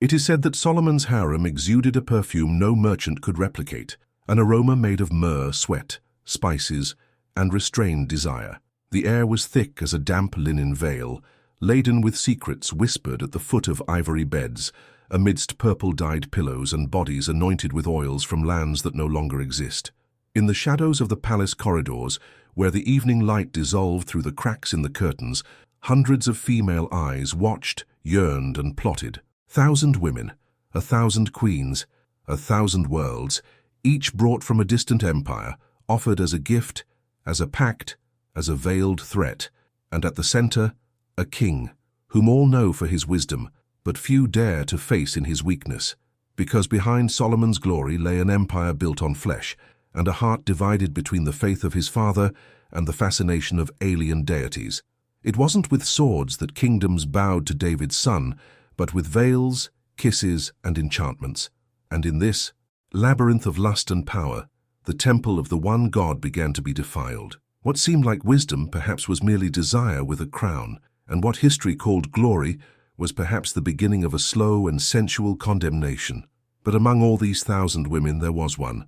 It is said that Solomon's harem exuded a perfume no merchant could replicate, an aroma made of myrrh, sweat, spices, and restrained desire. The air was thick as a damp linen veil, laden with secrets whispered at the foot of ivory beds, amidst purple-dyed pillows and bodies anointed with oils from lands that no longer exist. In the shadows of the palace corridors, where the evening light dissolved through the cracks in the curtains, hundreds of female eyes watched, yearned, and plotted. 1,000 women, 1,000 queens, 1,000 worlds, each brought from a distant empire, offered as a gift, as a pact, as a veiled threat, and at the center, a king, whom all know for his wisdom, but few dare to face in his weakness, because behind Solomon's glory lay an empire built on flesh, and a heart divided between the faith of his father and the fascination of alien deities. It wasn't with swords that kingdoms bowed to David's son, but with veils, kisses, and enchantments. And in this labyrinth of lust and power, the temple of the one God began to be defiled. What seemed like wisdom perhaps was merely desire with a crown, and what history called glory was perhaps the beginning of a slow and sensual condemnation. But among all these 1,000 women there was one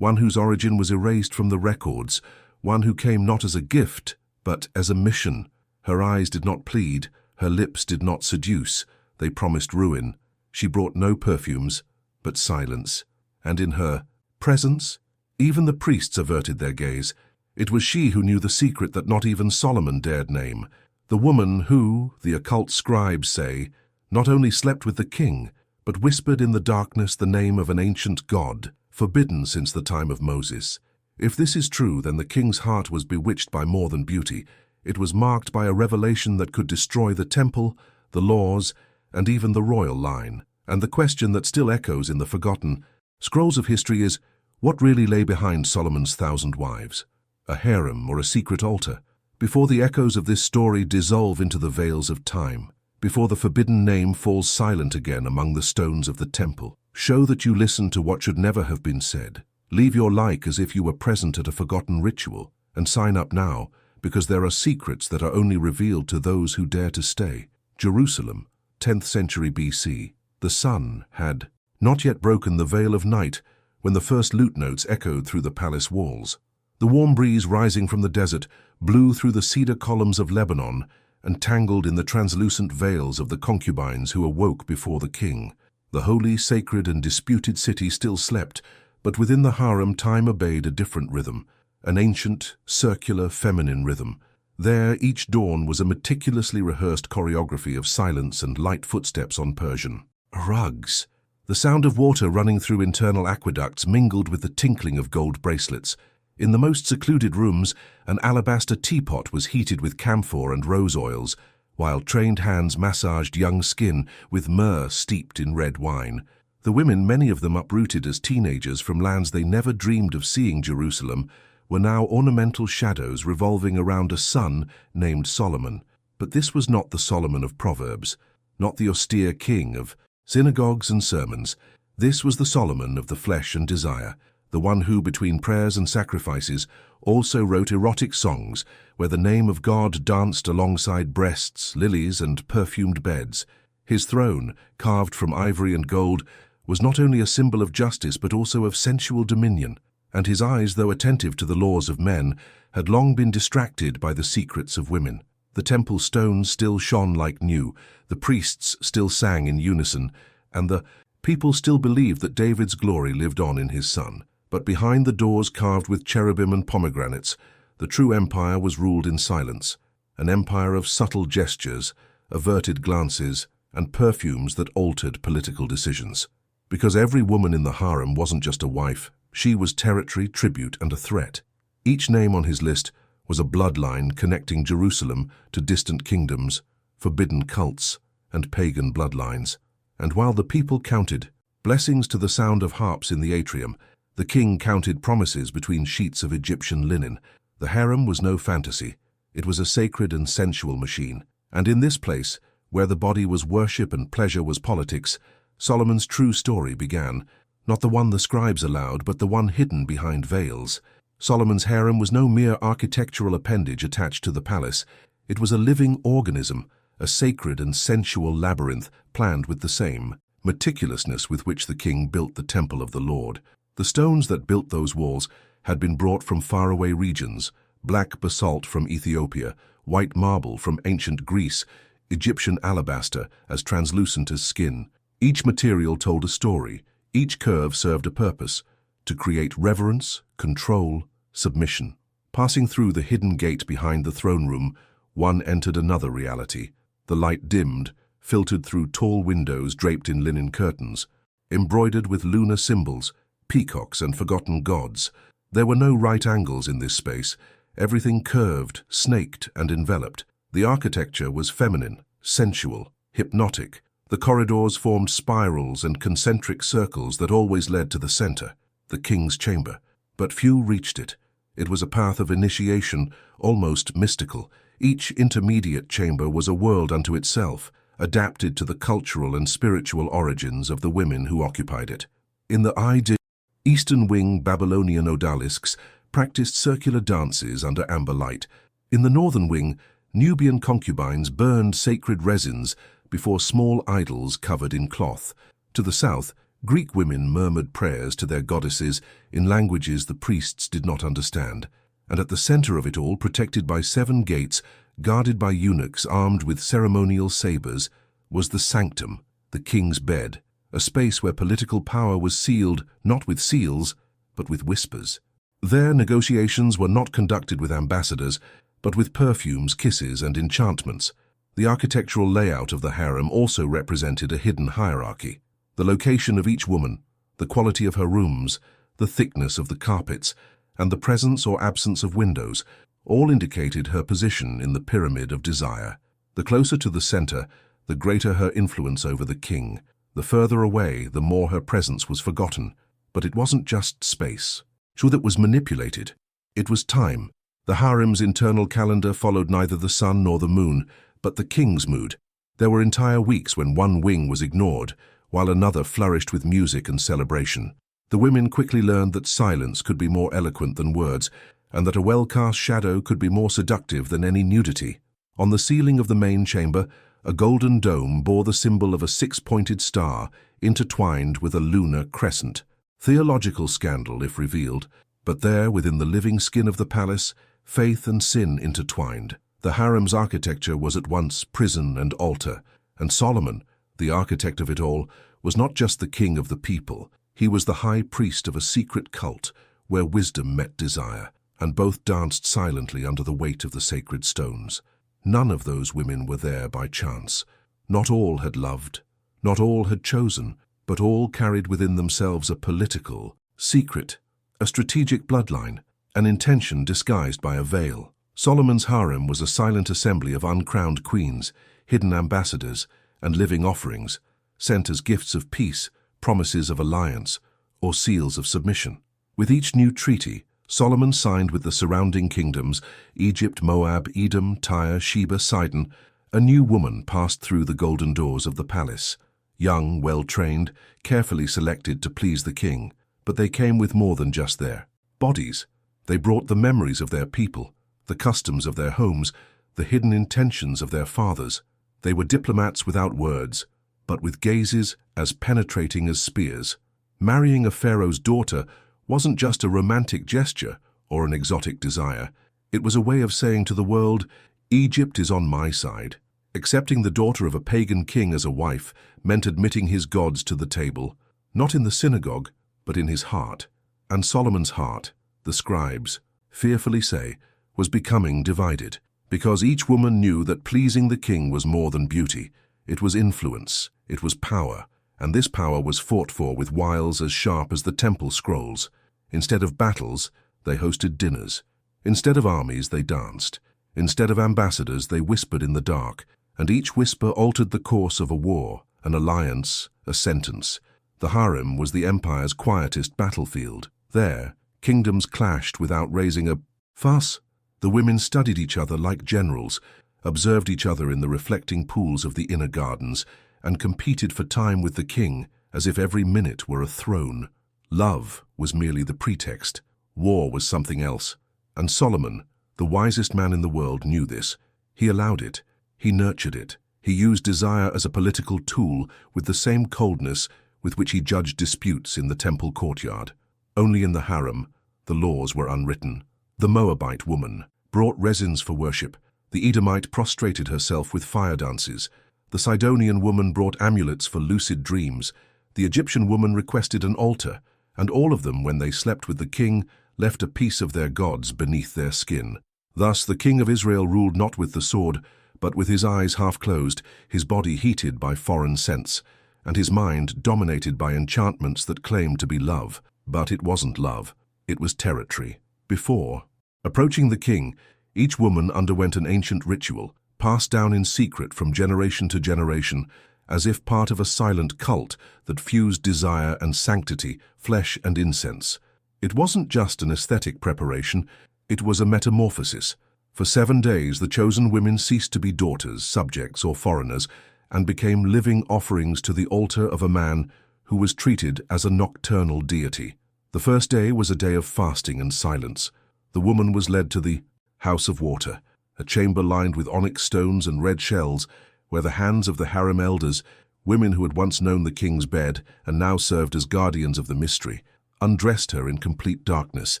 whose origin was erased from the records, one who came not as a gift, but as a mission. Her eyes did not plead, her lips did not seduce, they promised ruin. She brought no perfumes, but silence. And in her presence, even the priests averted their gaze. It was she who knew the secret that not even Solomon dared name. The woman who, the occult scribes say, not only slept with the king, but whispered in the darkness the name of an ancient god, forbidden since the time of Moses. If this is true, then the king's heart was bewitched by more than beauty. It was marked by a revelation that could destroy the temple, the laws, and even the royal line. And the question that still echoes in the forgotten scrolls of history is, what really lay behind Solomon's 1,000 wives? A harem or a secret altar? Before the echoes of this story dissolve into the veils of time, before the forbidden name falls silent again among the stones of the temple, show that you listen to what should never have been said. Leave your like as if you were present at a forgotten ritual, and sign up now, because there are secrets that are only revealed to those who dare to stay. Jerusalem, 10th century BC. The sun had not yet broken the veil of night when the first lute notes echoed through the palace walls. The warm breeze rising from the desert blew through the cedar columns of Lebanon and tangled in the translucent veils of the concubines who awoke before the king. The holy, sacred, and disputed city still slept, but within the harem time obeyed a different rhythm, an ancient, circular, feminine rhythm. There, each dawn was a meticulously rehearsed choreography of silence and light footsteps on Persian rugs. The sound of water running through internal aqueducts mingled with the tinkling of gold bracelets. In the most secluded rooms, an alabaster teapot was heated with camphor and rose oils, while trained hands massaged young skin with myrrh steeped in red wine. The women, many of them uprooted as teenagers from lands they never dreamed of seeing Jerusalem, were now ornamental shadows revolving around a son named Solomon. But this was not the Solomon of Proverbs, not the austere king of synagogues and sermons. This was the Solomon of the flesh and desire, the one who, between prayers and sacrifices, also wrote erotic songs where the name of God danced alongside breasts, lilies, and perfumed beds. His throne, carved from ivory and gold, was not only a symbol of justice but also of sensual dominion, and his eyes, though attentive to the laws of men, had long been distracted by the secrets of women. The temple stones still shone like new, the priests still sang in unison, and the people still believed that David's glory lived on in his son. But behind the doors carved with cherubim and pomegranates, the true empire was ruled in silence, an empire of subtle gestures, averted glances, and perfumes that altered political decisions. Because every woman in the harem wasn't just a wife, she was territory, tribute, and a threat. Each name on his list was a bloodline connecting Jerusalem to distant kingdoms, forbidden cults, and pagan bloodlines. And while the people counted blessings to the sound of harps in the atrium, the king counted promises between sheets of Egyptian linen. The harem was no fantasy. It was a sacred and sensual machine. And in this place, where the body was worship and pleasure was politics, Solomon's true story began, not the one the scribes allowed, but the one hidden behind veils. Solomon's harem was no mere architectural appendage attached to the palace. It was a living organism, a sacred and sensual labyrinth planned with the same meticulousness with which the king built the temple of the Lord. The stones that built those walls had been brought from faraway regions: black basalt from Ethiopia, white marble from ancient Greece, Egyptian alabaster as translucent as skin. Each material told a story, each curve served a purpose: to create reverence, control, submission. Passing through the hidden gate behind the throne room, one entered another reality. The light dimmed, filtered through tall windows draped in linen curtains, embroidered with lunar symbols, peacocks and forgotten gods. There were no right angles in this space. Everything curved, snaked, and enveloped. The architecture was feminine, sensual, hypnotic. The corridors formed spirals and concentric circles that always led to the center, the king's chamber. But few reached it. It was a path of initiation, almost mystical. Each intermediate chamber was a world unto itself, adapted to the cultural and spiritual origins of the women who occupied it. In the Eastern Wing, Babylonian odalisques practiced circular dances under amber light. In the Northern Wing, Nubian concubines burned sacred resins before small idols covered in cloth. To the south, Greek women murmured prayers to their goddesses in languages the priests did not understand. And at the center of it all, protected by 7 gates, guarded by eunuchs armed with ceremonial sabers, was the sanctum, the king's bed, a space where political power was sealed not with seals, but with whispers. There, negotiations were not conducted with ambassadors, but with perfumes, kisses, and enchantments. The architectural layout of the harem also represented a hidden hierarchy. The location of each woman, the quality of her rooms, the thickness of the carpets, and the presence or absence of windows, all indicated her position in the pyramid of desire. The closer to the center, the greater her influence over the king. The further away, the more her presence was forgotten. But it wasn't just space. That was manipulated. It was time. The harem's internal calendar followed neither the sun nor the moon, but the king's mood. There were entire weeks when one wing was ignored, while another flourished with music and celebration. The women quickly learned that silence could be more eloquent than words, and that a well-cast shadow could be more seductive than any nudity. On the ceiling of the main chamber, a golden dome bore the symbol of a 6-pointed star, intertwined with a lunar crescent. Theological scandal, if revealed, but there, within the living skin of the palace, faith and sin intertwined. The harem's architecture was at once prison and altar, and Solomon, the architect of it all, was not just the king of the people. He was the high priest of a secret cult where wisdom met desire, and both danced silently under the weight of the sacred stones. None of those women were there by chance. Not all had loved, not all had chosen, but all carried within themselves a political secret, a strategic bloodline, an intention disguised by a veil. Solomon's harem was a silent assembly of uncrowned queens, hidden ambassadors, and living offerings, sent as gifts of peace, promises of alliance, or seals of submission. With each new treaty, Solomon signed with the surrounding kingdoms, Egypt, Moab, Edom, Tyre, Sheba, Sidon. A new woman passed through the golden doors of the palace. Young, well-trained, carefully selected to please the king. But they came with more than just their bodies. They brought the memories of their people, the customs of their homes, the hidden intentions of their fathers. They were diplomats without words, but with gazes as penetrating as spears. Marrying a pharaoh's daughter wasn't just a romantic gesture or an exotic desire. It was a way of saying to the world, Egypt is on my side. Accepting the daughter of a pagan king as a wife meant admitting his gods to the table, not in the synagogue, but in his heart. And Solomon's heart, the scribes fearfully say, was becoming divided, because each woman knew that pleasing the king was more than beauty. It was influence, it was power, and this power was fought for with wiles as sharp as the temple scrolls. Instead of battles, they hosted dinners. Instead of armies, they danced. Instead of ambassadors, they whispered in the dark, and each whisper altered the course of a war, an alliance, a sentence. The harem was the empire's quietest battlefield. There, kingdoms clashed without raising a fuss. The women studied each other like generals, observed each other in the reflecting pools of the inner gardens, and competed for time with the king as if every minute were a throne. Love was merely the pretext. War was something else. And Solomon, the wisest man in the world, knew this. He allowed it. He nurtured it. He used desire as a political tool with the same coldness with which he judged disputes in the temple courtyard. Only in the harem, the laws were unwritten. The Moabite woman brought resins for worship. The Edomite prostrated herself with fire dances. The Sidonian woman brought amulets for lucid dreams. The Egyptian woman requested an altar, and all of them, when they slept with the king, left a piece of their gods beneath their skin. Thus the king of Israel ruled not with the sword, but with his eyes half closed, his body heated by foreign scents, and his mind dominated by enchantments that claimed to be love. But it wasn't love, it was territory. Before approaching the king, each woman underwent an ancient ritual, passed down in secret from generation to generation, as if part of a silent cult that fused desire and sanctity, flesh and incense. It wasn't just an aesthetic preparation, it was a metamorphosis. For 7 days, the chosen women ceased to be daughters, subjects, or foreigners, and became living offerings to the altar of a man who was treated as a nocturnal deity. The first day was a day of fasting and silence. The woman was led to the house of water, a chamber lined with onyx stones and red shells, where the hands of the harem elders, women who had once known the king's bed and now served as guardians of the mystery, undressed her in complete darkness,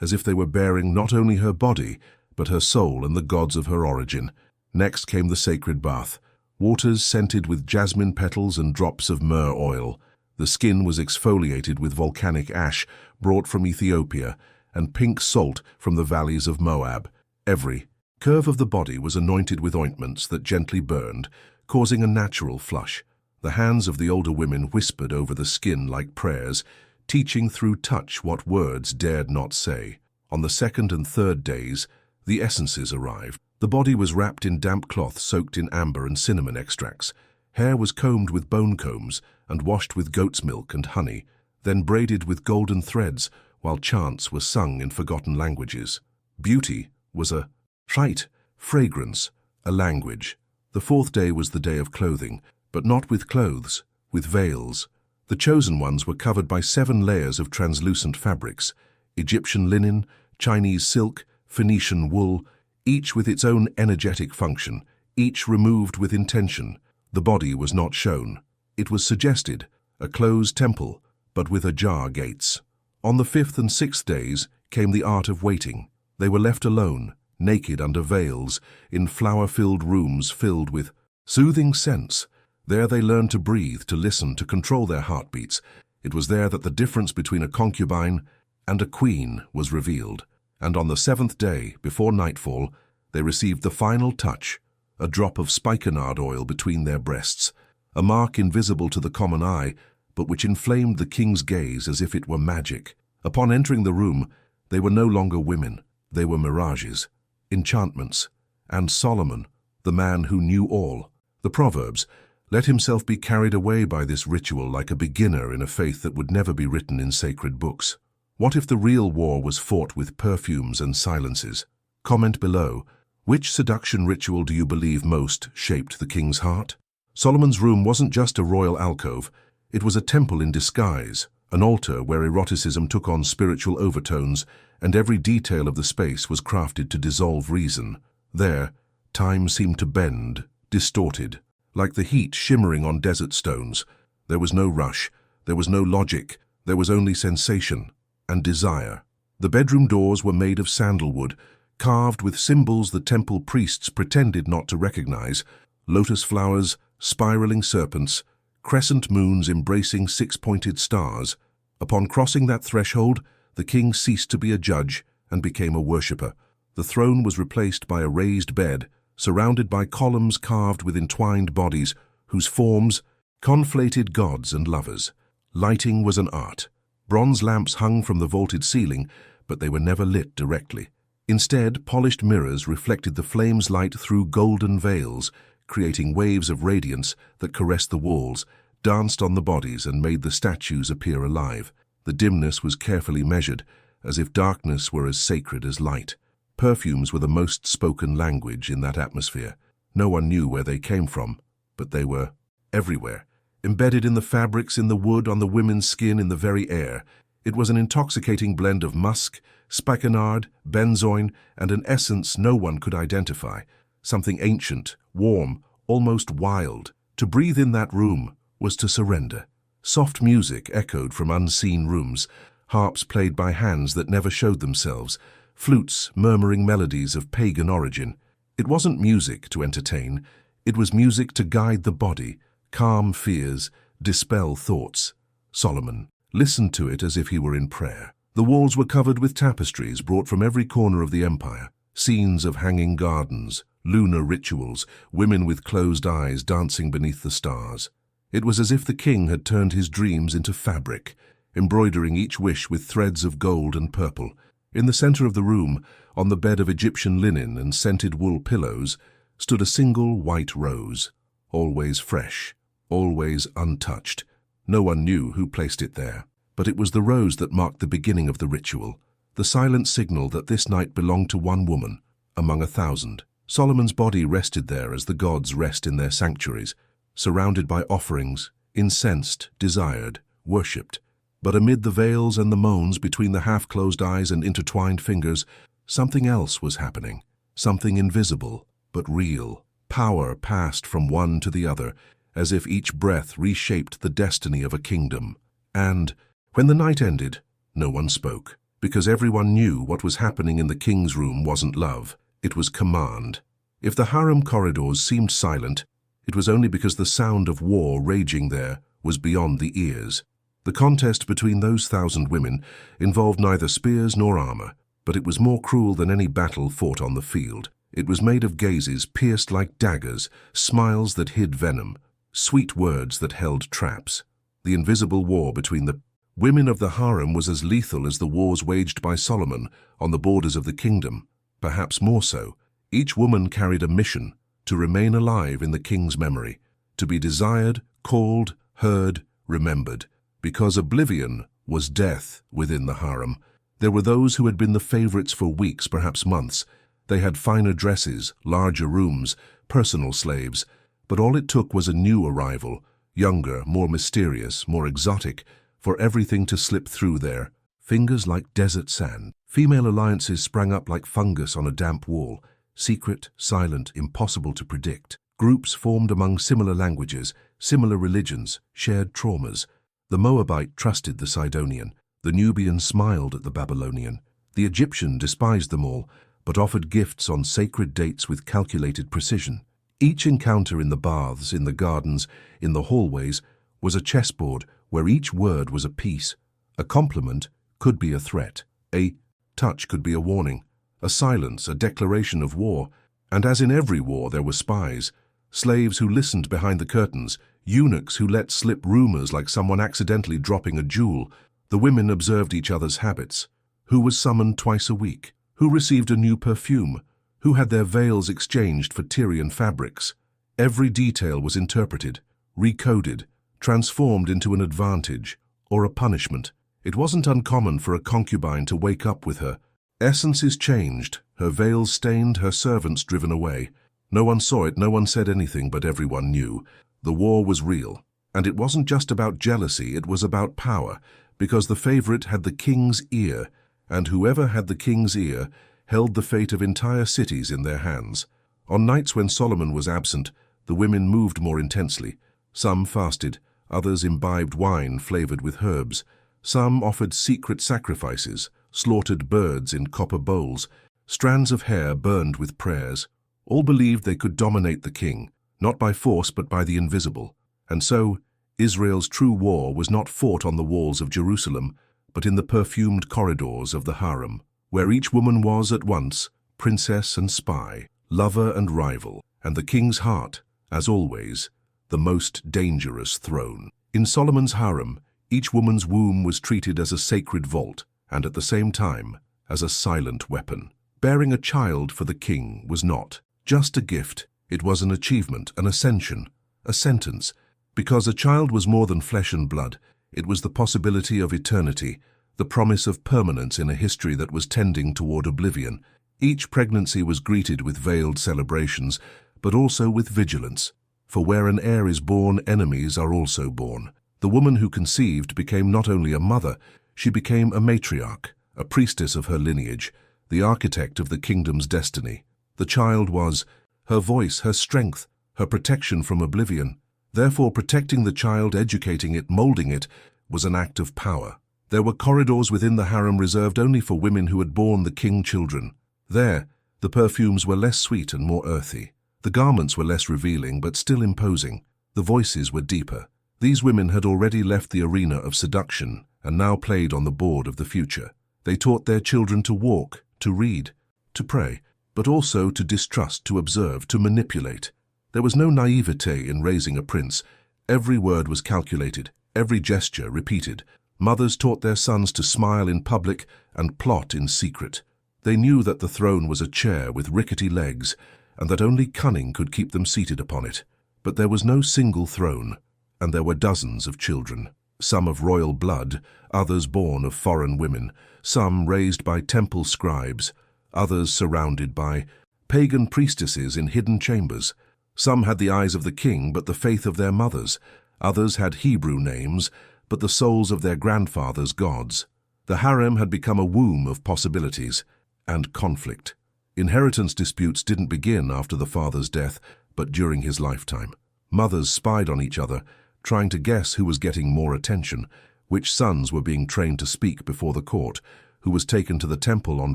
as if they were bearing not only her body, but her soul and the gods of her origin. Next came the sacred bath, waters scented with jasmine petals and drops of myrrh oil. The skin was exfoliated with volcanic ash brought from Ethiopia and pink salt from the valleys of Moab. Every curve of the body was anointed with ointments that gently burned, causing a natural flush. The hands of the older women whispered over the skin like prayers, teaching through touch what words dared not say. On the second and third days, the essences arrived. The body was wrapped in damp cloth soaked in amber and cinnamon extracts. Hair was combed with bone combs and washed with goat's milk and honey, then braided with golden threads while chants were sung in forgotten languages. Beauty was a rite, fragrance, a language. The fourth day was the day of clothing, but not with clothes, with veils. The chosen ones were covered by 7 layers of translucent fabrics, Egyptian linen, Chinese silk, Phoenician wool, each with its own energetic function, each removed with intention. The body was not shown. It was suggested, a closed temple, but with ajar gates. On the 5th and 6th days came the art of waiting. They were left alone, naked under veils, in flower-filled rooms filled with soothing scents. There they learned to breathe, to listen, to control their heartbeats. It was there that the difference between a concubine and a queen was revealed. And on the 7th day, before nightfall, they received the final touch, a drop of spikenard oil between their breasts, a mark invisible to the common eye, but which inflamed the king's gaze as if it were magic. Upon entering the room, they were no longer women, they were mirages, enchantments, and Solomon, the man who knew all. The Proverbs, let himself be carried away by this ritual like a beginner in a faith that would never be written in sacred books. What if the real war was fought with perfumes and silences? Comment below, which seduction ritual do you believe most shaped the king's heart? Solomon's room wasn't just a royal alcove, it was a temple in disguise, an altar where eroticism took on spiritual overtones, and every detail of the space was crafted to dissolve reason. There, time seemed to bend, distorted, like the heat shimmering on desert stones. There was no rush, there was no logic, there was only sensation and desire. The bedroom doors were made of sandalwood, carved with symbols the temple priests pretended not to recognize: lotus flowers, spiraling serpents, crescent moons embracing 6-pointed stars. Upon crossing that threshold, the king ceased to be a judge and became a worshipper. The throne was replaced by a raised bed, surrounded by columns carved with entwined bodies, whose forms conflated gods and lovers. Lighting was an art. Bronze lamps hung from the vaulted ceiling, but they were never lit directly. Instead, polished mirrors reflected the flame's light through golden veils, creating waves of radiance that caressed the walls, danced on the bodies, and made the statues appear alive. The dimness was carefully measured, as if darkness were as sacred as light. Perfumes were the most spoken language in that atmosphere. No one knew where they came from, but they were everywhere. Embedded in the fabrics, in the wood, on the women's skin, in the very air. It was an intoxicating blend of musk, spikenard, benzoin, and an essence no one could identify. Something ancient, warm, almost wild. To breathe in that room was to surrender. Soft music echoed from unseen rooms, harps played by hands that never showed themselves, flutes murmuring melodies of pagan origin. It wasn't music to entertain, it was music to guide the body, calm fears, dispel thoughts. Solomon listened to it as if he were in prayer. The walls were covered with tapestries brought from every corner of the empire, scenes of hanging gardens, lunar rituals, women with closed eyes dancing beneath the stars. It was as if the king had turned his dreams into fabric, embroidering each wish with threads of gold and purple. In the center of the room, on the bed of Egyptian linen and scented wool pillows, stood a single white rose, always fresh, always untouched. No one knew who placed it there, but it was the rose that marked the beginning of the ritual, the silent signal that this night belonged to one woman, among 1,000. Solomon's body rested there as the gods rest in their sanctuaries, surrounded by offerings, incensed, desired, worshipped. But amid the veils and the moans, between the half-closed eyes and intertwined fingers, something else was happening, something invisible, but real. Power passed from one to the other, as if each breath reshaped the destiny of a kingdom. And, when the night ended, no one spoke, because everyone knew what was happening in the king's room wasn't love, it was command. If the harem corridors seemed silent, it was only because the sound of war raging there was beyond the ears. The contest between those 1,000 women involved neither spears nor armor, but it was more cruel than any battle fought on the field. It was made of gazes pierced like daggers, smiles that hid venom, sweet words that held traps. The invisible war between the women of the harem was as lethal as the wars waged by Solomon on the borders of the kingdom, perhaps more so. Each woman carried a mission to remain alive in the king's memory, to be desired, called, heard, remembered. Because oblivion was death within the harem. There were those who had been the favorites for weeks, perhaps months. They had finer dresses, larger rooms, personal slaves. But all it took was a new arrival, younger, more mysterious, more exotic, for everything to slip through there. Fingers like desert sand. Female alliances sprang up like fungus on a damp wall, secret, silent, impossible to predict. Groups formed among similar languages, similar religions, shared traumas. The Moabite trusted the Sidonian. The Nubian smiled at the Babylonian. The Egyptian despised them all, but offered gifts on sacred dates with calculated precision. Each encounter in the baths, in the gardens, in the hallways, was a chessboard where each word was a piece. A compliment could be a threat. A touch could be a warning. A silence, a declaration of war. And as in every war, there were spies, slaves who listened behind the curtains, eunuchs who let slip rumors like someone accidentally dropping a jewel. The women observed each other's habits. Who was summoned twice a week? Who received a new perfume? Who had their veils exchanged for Tyrian fabrics? Every detail was interpreted, recoded, transformed into an advantage or a punishment. It wasn't uncommon for a concubine to wake up with her essences changed, her veils stained, her servants driven away. No one saw it, no one said anything, but everyone knew. The war was real, and it wasn't just about jealousy, it was about power, because the favorite had the king's ear, and whoever had the king's ear held the fate of entire cities in their hands. On nights when Solomon was absent, the women moved more intensely. Some fasted, others imbibed wine flavored with herbs. Some offered secret sacrifices, slaughtered birds in copper bowls, strands of hair burned with prayers. All believed they could dominate the king, not by force but by the invisible. And so, Israel's true war was not fought on the walls of Jerusalem, but in the perfumed corridors of the harem, where each woman was at once princess and spy, lover and rival, and the king's heart, as always, the most dangerous throne. In Solomon's harem, each woman's womb was treated as a sacred vault, and at the same time, as a silent weapon. Bearing a child for the king was not just a gift, it was an achievement, an ascension, a sentence. Because a child was more than flesh and blood, it was the possibility of eternity, the promise of permanence in a history that was tending toward oblivion. Each pregnancy was greeted with veiled celebrations, but also with vigilance. For where an heir is born, enemies are also born. The woman who conceived became not only a mother, she became a matriarch, a priestess of her lineage, the architect of the kingdom's destiny. The child was her voice, her strength, her protection from oblivion. Therefore, protecting the child, educating it, molding it, was an act of power. There were corridors within the harem reserved only for women who had borne the king children. There, the perfumes were less sweet and more earthy. The garments were less revealing but still imposing. The voices were deeper. These women had already left the arena of seduction and now played on the board of the future. They taught their children to walk, to read, to pray, but also to distrust, to observe, to manipulate. There was no naivete in raising a prince. Every word was calculated, every gesture repeated. Mothers taught their sons to smile in public and plot in secret. They knew that the throne was a chair with rickety legs, and that only cunning could keep them seated upon it. But there was no single throne, and there were dozens of children, some of royal blood, others born of foreign women, some raised by temple scribes, others surrounded by pagan priestesses in hidden chambers. Some had the eyes of the king but the faith of their mothers, others had Hebrew names but the souls of their grandfathers' gods. The harem had become a womb of possibilities and conflict. Inheritance disputes didn't begin after the father's death, but during his lifetime. Mothers spied on each other, trying to guess who was getting more attention, which sons were being trained to speak before the court, who was taken to the temple on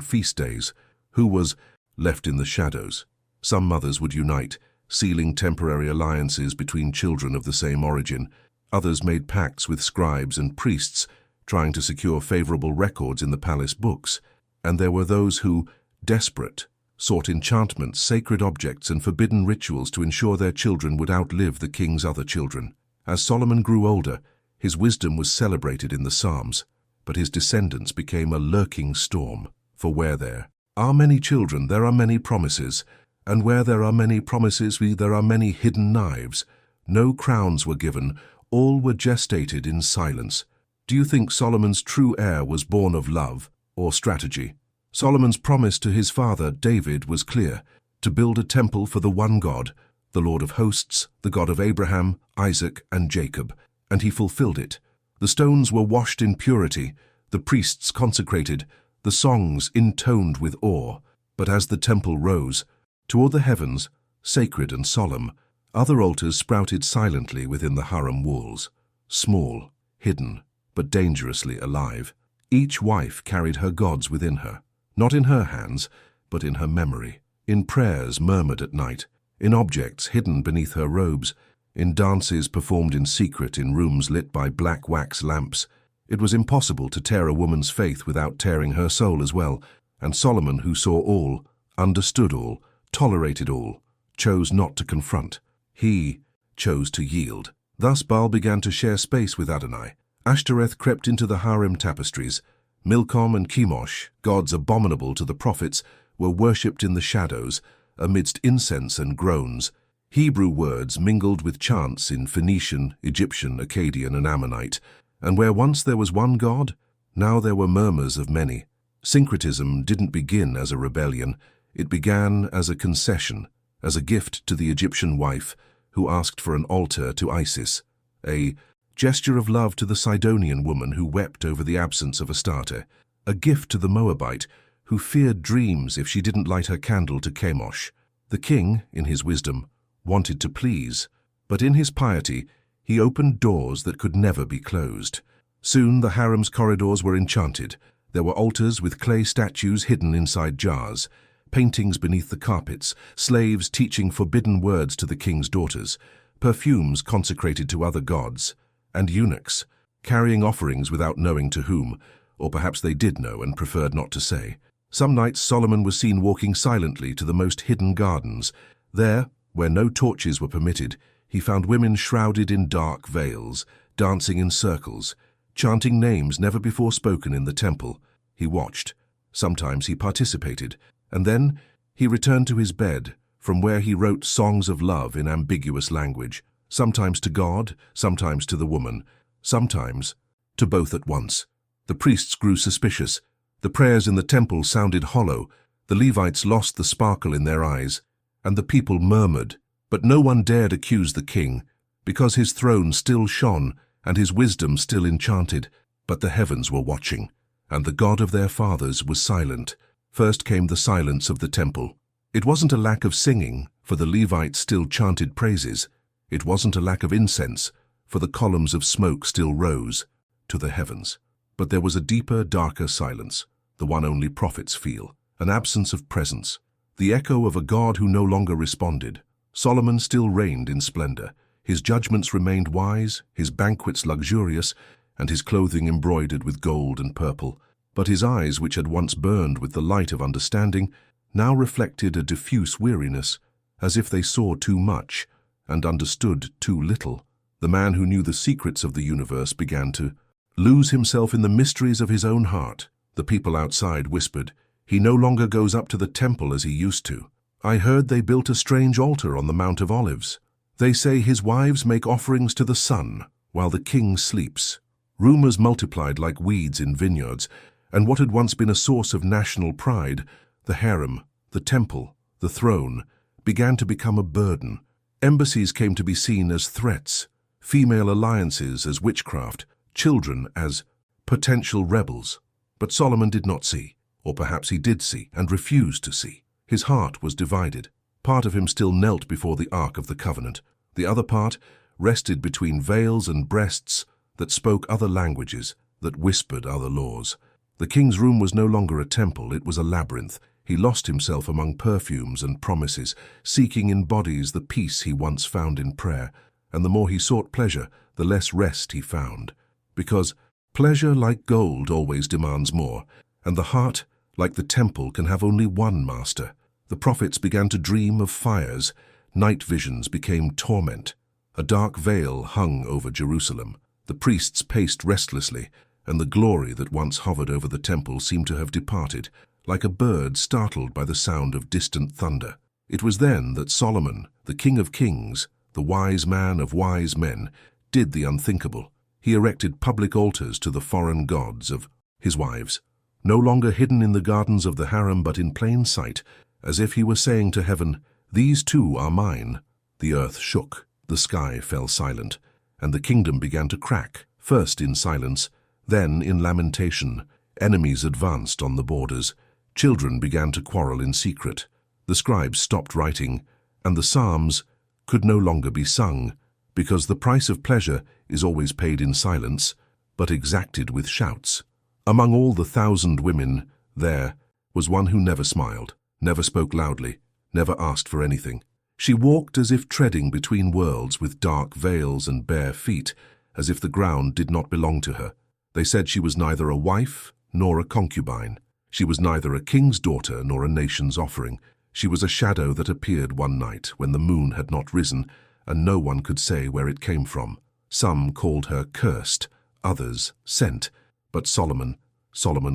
feast days, who was left in the shadows. Some mothers would unite, sealing temporary alliances between children of the same origin. Others made pacts with scribes and priests, trying to secure favorable records in the palace books. And there were those who, desperate, sought enchantments, sacred objects, and forbidden rituals to ensure their children would outlive the king's other children. As Solomon grew older, his wisdom was celebrated in the Psalms, but his descendants became a lurking storm. For where there are many children, there are many promises, and where there are many promises, there are many hidden knives. No crowns were given, all were gestated in silence. Do you think Solomon's true heir was born of love or strategy? Solomon's promise to his father, David, was clear: to build a temple for the one God, the Lord of hosts, the God of Abraham, Isaac, and Jacob, and he fulfilled it. The stones were washed in purity, the priests consecrated, the songs intoned with awe. But as the temple rose toward the heavens, sacred and solemn, other altars sprouted silently within the harem walls, small, hidden, but dangerously alive. Each wife carried her gods within her, not in her hands, but in her memory, in prayers murmured at night, in objects hidden beneath her robes, in dances performed in secret in rooms lit by black wax lamps. It was impossible to tear a woman's faith without tearing her soul as well, and Solomon, who saw all, understood all, tolerated all, chose not to confront. He chose to yield. Thus Baal began to share space with Adonai. Ashtoreth crept into the harem tapestries. Milcom and Chemosh, gods abominable to the prophets, were worshipped in the shadows, amidst incense and groans. Hebrew words mingled with chants in Phoenician, Egyptian, Akkadian, and Ammonite, and where once there was one god, now there were murmurs of many. Syncretism didn't begin as a rebellion, it began as a concession, as a gift to the Egyptian wife who asked for an altar to Isis, a gesture of love to the Sidonian woman who wept over the absence of Astarte, a gift to the Moabite who feared dreams if she didn't light her candle to Chemosh. The king, in his wisdom, wanted to please, but in his piety, he opened doors that could never be closed. Soon the harem's corridors were enchanted. There were altars with clay statues hidden inside jars, paintings beneath the carpets, slaves teaching forbidden words to the king's daughters, perfumes consecrated to other gods, and eunuchs, carrying offerings without knowing to whom, or perhaps they did know and preferred not to say. Some nights Solomon was seen walking silently to the most hidden gardens. There, where no torches were permitted, he found women shrouded in dark veils, dancing in circles, chanting names never before spoken in the temple. He watched. Sometimes he participated, and then he returned to his bed, from where he wrote songs of love in ambiguous language, sometimes to God, sometimes to the woman, sometimes to both at once. The priests grew suspicious. The prayers in the temple sounded hollow. The Levites lost the sparkle in their eyes, and the people murmured. But no one dared accuse the king, because his throne still shone and his wisdom still enchanted. But the heavens were watching, and the God of their fathers was silent. First came the silence of the temple. It wasn't a lack of singing, for the Levites still chanted praises. It wasn't a lack of incense, for the columns of smoke still rose to the heavens. But there was a deeper, darker silence, the one only prophets feel, an absence of presence, the echo of a God who no longer responded. Solomon still reigned in splendor. His judgments remained wise, his banquets luxurious, and his clothing embroidered with gold and purple. But his eyes, which had once burned with the light of understanding, now reflected a diffuse weariness, as if they saw too much and understood too little. The man who knew the secrets of the universe began to lose himself in the mysteries of his own heart. The people outside whispered, "He no longer goes up to the temple as he used to. I heard they built a strange altar on the Mount of Olives. They say his wives make offerings to the sun while the king sleeps." Rumors multiplied like weeds in vineyards, and what had once been a source of national pride, the harem, the temple, the throne, began to become a burden. Embassies came to be seen as threats, female alliances as witchcraft, children as potential rebels. But Solomon did not see, or perhaps he did see and refused to see. His heart was divided. Part of him still knelt before the Ark of the Covenant. The other part rested between veils and breasts that spoke other languages, that whispered other laws. The king's room was no longer a temple, it was a labyrinth. He lost himself among perfumes and promises, seeking in bodies the peace he once found in prayer. And the more he sought pleasure, the less rest he found. Because pleasure, like gold, always demands more, and the heart, like the temple, can have only one master. The prophets began to dream of fires. Night visions became torment. A dark veil hung over Jerusalem. The priests paced restlessly, and the glory that once hovered over the temple seemed to have departed, like a bird startled by the sound of distant thunder. It was then that Solomon, the King of Kings, the wise man of wise men, did the unthinkable. He erected public altars to the foreign gods of his wives, no longer hidden in the gardens of the harem but in plain sight, as if he were saying to heaven, "These too are mine." The earth shook, the sky fell silent, and the kingdom began to crack, first in silence, then in lamentation. Enemies advanced on the borders. Children began to quarrel in secret. The scribes stopped writing, and the psalms could no longer be sung, because the price of pleasure is always paid in silence, but exacted with shouts. Among all the 1,000 women, there was one who never smiled, never spoke loudly, never asked for anything. She walked as if treading between worlds with dark veils and bare feet, as if the ground did not belong to her. They said she was neither a wife nor a concubine. She was neither a king's daughter nor a nation's offering. She was a shadow that appeared one night when the moon had not risen, and no one could say where it came from. Some called her cursed, others sent, but Solomon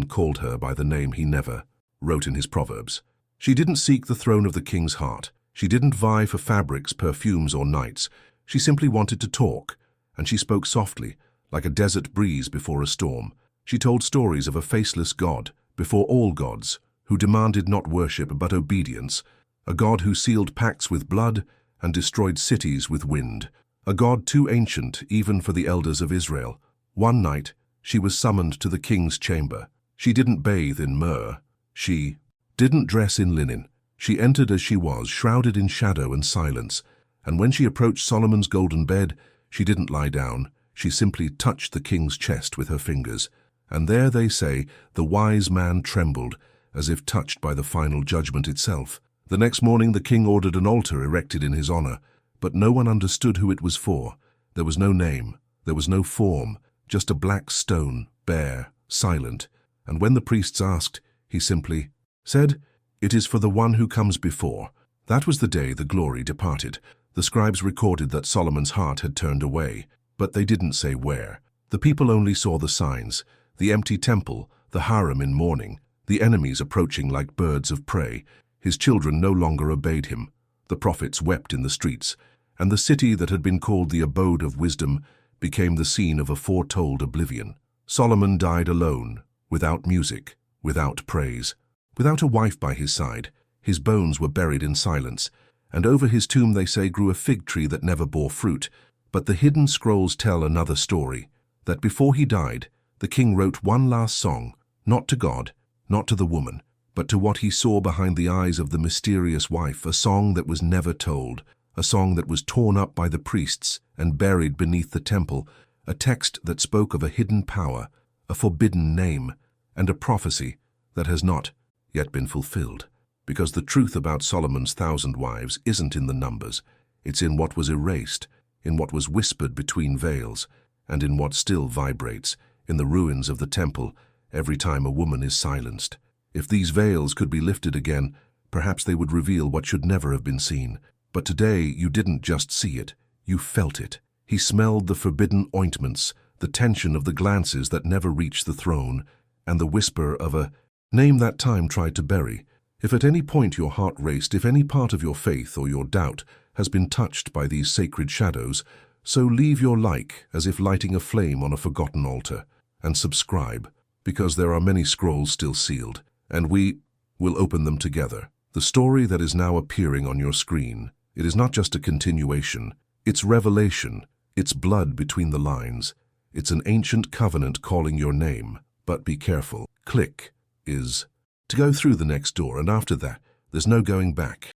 called her by the name he never wrote in his Proverbs. She didn't seek the throne of the king's heart. She didn't vie for fabrics, perfumes, or nights. She simply wanted to talk, and she spoke softly, like a desert breeze before a storm. She told stories of a faceless God, before all gods, who demanded not worship but obedience, a God who sealed pacts with blood and destroyed cities with wind, a God too ancient even for the elders of Israel. One night, she was summoned to the king's chamber. She didn't bathe in myrrh. She didn't dress in linen. She entered as she was, shrouded in shadow and silence, and when she approached Solomon's golden bed, she didn't lie down. She simply touched the king's chest with her fingers. And there, they say, the wise man trembled, as if touched by the final judgment itself. The next morning the king ordered an altar erected in his honor, but no one understood who it was for. There was no name, there was no form, just a black stone, bare, silent. And when the priests asked, he simply said, "It is for the one who comes before." That was the day the glory departed. The scribes recorded that Solomon's heart had turned away, but they didn't say where. The people only saw the signs, the empty temple, the harem in mourning, the enemies approaching like birds of prey. His children no longer obeyed him. The prophets wept in the streets, and the city that had been called the abode of wisdom became the scene of a foretold oblivion. Solomon died alone, without music, without praise, without a wife by his side. His bones were buried in silence, and over his tomb, they say, grew a fig tree that never bore fruit. But the hidden scrolls tell another story, that before he died, the king wrote one last song, not to God, not to the woman, but to what he saw behind the eyes of the mysterious wife, a song that was never told, a song that was torn up by the priests and buried beneath the temple, a text that spoke of a hidden power, a forbidden name, and a prophecy that has not yet been fulfilled. Because the truth about Solomon's 1,000 wives isn't in the numbers, it's in what was erased, in what was whispered between veils, and in what still vibrates in the ruins of the temple every time a woman is silenced. If these veils could be lifted again, perhaps they would reveal what should never have been seen. But today you didn't just see it, you felt it. He smelled the forbidden ointments, the tension of the glances that never reached the throne, and the whisper of a name that time tried to bury. If at any point your heart raced, if any part of your faith or your doubt has been touched by these sacred shadows, so leave your like as if lighting a flame on a forgotten altar, and subscribe, because there are many scrolls still sealed, and we will open them together. The story that is now appearing on your screen, it is not just a continuation, it's revelation, it's blood between the lines, it's an ancient covenant calling your name. But be careful, click is to go through the next door, and after that, there's no going back.